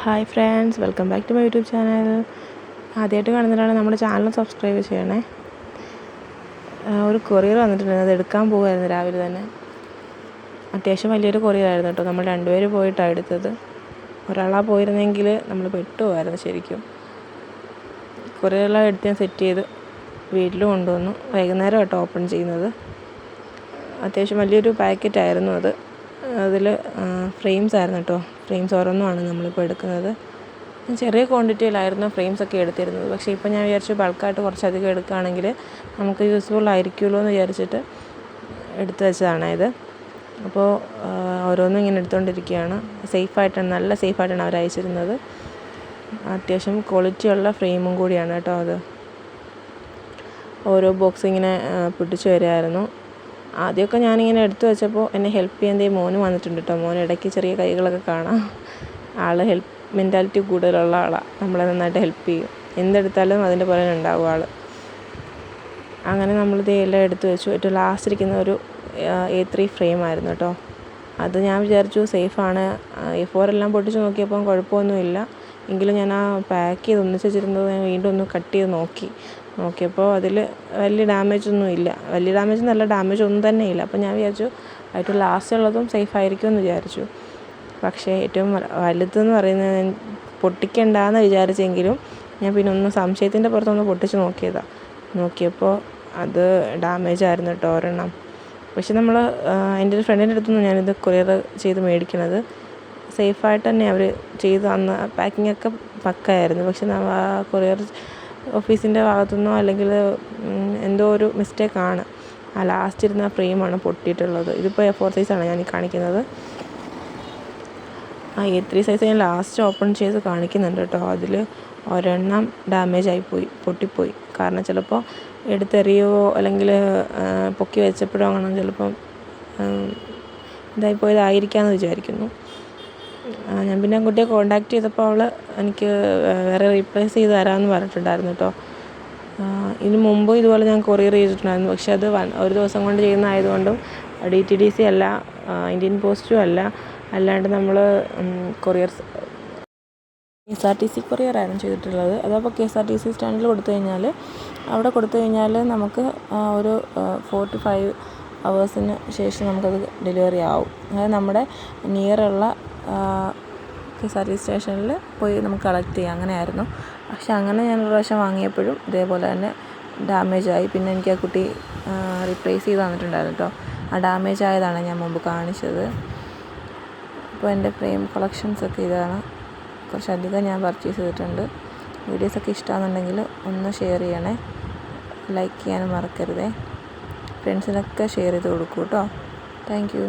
Hi friends, welcome back to my YouTube channel. ആദ്യമായിട്ട് കാണുന്നവരാണ് നമ്മുടെ ചാനൽ സബ്സ്ക്രൈബ് ചെയ്യണേ. ഒരു കൊറിയർ വന്നിട്ടുണ്ടായിരുന്നു, അത് എടുക്കാൻ പോകുമായിരുന്നു രാവിലെ തന്നെ. അത്യാവശ്യം വലിയൊരു കൊറിയറായിരുന്നു കേട്ടോ. നമ്മൾ രണ്ടുപേര് പോയിട്ടാണ് എടുത്തത്. ഒരാളാ പോയിരുന്നെങ്കിൽ നമ്മൾ പെട്ടുപോകായിരുന്നു ശരിക്കും. കൊറിയറെല്ലാം എടുത്ത് ഞാൻ സെറ്റ് ചെയ്ത് വീട്ടിൽ കൊണ്ടുവന്നു. വൈകുന്നേരം കേട്ടോ ഓപ്പൺ ചെയ്യുന്നത്. അത്യാവശ്യം വലിയൊരു പാക്കറ്റായിരുന്നു അത്. അതിൽ ഫ്രെയിംസ് ആയിരുന്നു കേട്ടോ. ഫ്രെയിംസ് ഓരോന്നുമാണ് നമ്മളിപ്പോൾ എടുക്കുന്നത്. ചെറിയ ക്വാണ്ടിറ്റിയിലായിരുന്നു ഫ്രെയിംസൊക്കെ എടുത്തിരുന്നത്. പക്ഷേ ഇപ്പോൾ ഞാൻ വിചാരിച്ചു ബൾക്കായിട്ട് കുറച്ചധികം എടുക്കുകയാണെങ്കിൽ നമുക്ക് യൂസ്ഫുൾ ആയിരിക്കുമല്ലോ എന്ന് വിചാരിച്ചിട്ട് എടുത്തു വെച്ചതാണ് ഇത്. അപ്പോൾ ഓരോന്നും ഇങ്ങനെ എടുത്തുകൊണ്ടിരിക്കുകയാണ്. നല്ല സേഫായിട്ടാണ് അവർ അയച്ചിരുന്നത്. അത്യാവശ്യം ക്വാളിറ്റിയുള്ള ഫ്രെയിമും കൂടിയാണ് കേട്ടോ അത്. ഓരോ ബോക്സ് ഇങ്ങനെ പിടിച്ചു വരികയായിരുന്നു. ആദ്യമൊക്കെ ഞാനിങ്ങനെ എടുത്തു വെച്ചപ്പോൾ എന്നെ ഹെൽപ്പ് ചെയ്യാൻ മോന് വന്നിട്ടുണ്ട് കേട്ടോ. മോൻ ഇടയ്ക്ക് ചെറിയ കൈകളൊക്കെ കാണാം. ആൾ ഹെൽപ്പ് മെൻറ്റാലിറ്റി കൂടുതലുള്ള ആളാണ്. നമ്മളെ നന്നായിട്ട് ഹെൽപ്പ് ചെയ്യും. എന്തെടുത്താലും അതിൻ്റെ പുറകെ ഉണ്ടാവും ആൾ. അങ്ങനെ നമ്മളിത് എല്ലാം എടുത്തു വെച്ചു. ഏറ്റവും ലാസ്റ്റ് ഇരിക്കുന്ന ഒരു A3 ഫ്രെയിമായിരുന്നു കേട്ടോ. അത് ഞാൻ വിചാരിച്ചു സേഫാണ്. A4 എല്ലാം പൊട്ടിച്ച് നോക്കിയപ്പം കുഴപ്പമൊന്നുമില്ല. എങ്കിലും ഞാൻ ആ പാക്ക് ചെയ്ത് ഒന്നിച്ച് വെച്ചിരുന്നത് ഞാൻ വീണ്ടും ഒന്ന് കട്ട് ചെയ്ത് നോക്കിയപ്പോൾ അതിൽ വലിയ ഡാമേജൊന്നും ഇല്ല. വലിയ ഡാമേജ് നല്ല ഡാമേജ് ഒന്നും തന്നെ ഇല്ല. അപ്പോൾ ഞാൻ വിചാരിച്ചു ഏറ്റവും ലാസ്റ്റ് ഉള്ളതും സേഫ് ആയിരിക്കും എന്ന് വിചാരിച്ചു. പക്ഷേ ഏറ്റവും വലുതെന്ന് പറയുന്നത് പൊട്ടിക്കണ്ടെന്ന് വിചാരിച്ചെങ്കിലും ഞാൻ പിന്നെ ഒന്ന് സംശയത്തിൻ്റെ പുറത്തൊന്ന് പൊട്ടിച്ച് നോക്കിയപ്പോൾ അത് ഡാമേജ് ആയിരുന്നു കേട്ടോ ഒരെണ്ണം. പക്ഷെ നമ്മൾ എൻ്റെ ഒരു ഫ്രണ്ടിൻ്റെ അടുത്തുനിന്ന് ഞാനിത് കൊറിയർ ചെയ്ത് മേടിക്കണത്. സേഫായിട്ട് തന്നെ അവർ ചെയ്ത് തന്ന പാക്കിംഗ് ഒക്കെ പക്കയായിരുന്നു. പക്ഷെ കൊറിയർ ഓഫീസിൻ്റെ ഭാഗത്തുനിന്നോ അല്ലെങ്കിൽ എന്തോ ഒരു മിസ്റ്റേക്കാണ്. ആ ലാസ്റ്റ് ഇരുന്ന ഫ്രെയിമാണ് പൊട്ടിയിട്ടുള്ളത്. ഇതിപ്പോൾ A4 സൈസാണ് ഞാൻ ഈ കാണിക്കുന്നത്. ആ A3 സൈസ് ഞാൻ ലാസ്റ്റ് ഓപ്പൺ ചെയ്ത് കാണിക്കുന്നുണ്ട് കേട്ടോ. അതിൽ ഒരെണ്ണം ഡാമേജ് ആയിപ്പോയി, പൊട്ടിപ്പോയി. കാരണം ചിലപ്പോൾ എടുത്തെറിയോ അല്ലെങ്കിൽ പൊക്കി വെച്ചപ്പോഴോ അങ്ങനെ ചിലപ്പം ഇതായിപ്പോയതായിരിക്കാമെന്ന് വിചാരിക്കുന്നു. ഞാൻ പിന്നെ കുട്ടിയെ കോണ്ടാക്ട് ചെയ്തപ്പോൾ അവൾ എനിക്ക് വേറെ റീപ്ലേസ് ചെയ്ത് തരാമെന്ന് പറഞ്ഞിട്ടുണ്ടായിരുന്നു കേട്ടോ. ഇതിന് മുമ്പ് ഇതുപോലെ ഞാൻ കൊറിയർ ചെയ്തിട്ടുണ്ടായിരുന്നു. പക്ഷെ അത് ഒരു ദിവസം കൊണ്ട് ചെയ്യുന്നതായതുകൊണ്ടും DTDC അല്ല, ഇന്ത്യൻ പോസ്റ്റും അല്ലാണ്ട് നമ്മൾ കൊറിയർ KSRTC കൊറിയറായിരുന്നു ചെയ്തിട്ടുള്ളത്. അതപ്പോൾ KSRTC സ്റ്റാൻഡിൽ അവിടെ കൊടുത്തു കഴിഞ്ഞാൽ നമുക്ക് ഒരു 4 to 5 hours ശേഷം നമുക്കത് ഡെലിവറി ആവും. അതായത് നമ്മുടെ നിയറുള്ള KSRTC സ്റ്റേഷനിൽ പോയി നമുക്ക് കളക്ട് ചെയ്യാം. അങ്ങനെയായിരുന്നു. പക്ഷെ അങ്ങനെ ഞാൻ ഒരു പ്രാവശ്യം വാങ്ങിയപ്പോഴും ഇതേപോലെ തന്നെ ഡാമേജായി. പിന്നെ എനിക്ക് ആ കുട്ടി റീപ്ലേസ് ചെയ്ത് തന്നിട്ടുണ്ടായിരുന്നു കേട്ടോ. ആ ഡാമേജ് ആയതാണ് ഞാൻ മുമ്പ് കാണിച്ചത്. അപ്പോൾ എൻ്റെ ഫ്രെയിം കളക്ഷൻസൊക്കെ ഇതാണ്. കുറച്ചധികം ഞാൻ പർച്ചേസ് ചെയ്തിട്ടുണ്ട്. വീഡിയോസൊക്കെ ഇഷ്ടമാണെന്നുണ്ടെങ്കിൽ ഒന്ന് ഷെയർ ചെയ്യണേ. ലൈക്ക് ചെയ്യാനും മറക്കരുതേ. ഫ്രണ്ട്സിനൊക്കെ ഷെയർ ചെയ്ത് കൊടുക്കൂ കേട്ടോ. Thank you.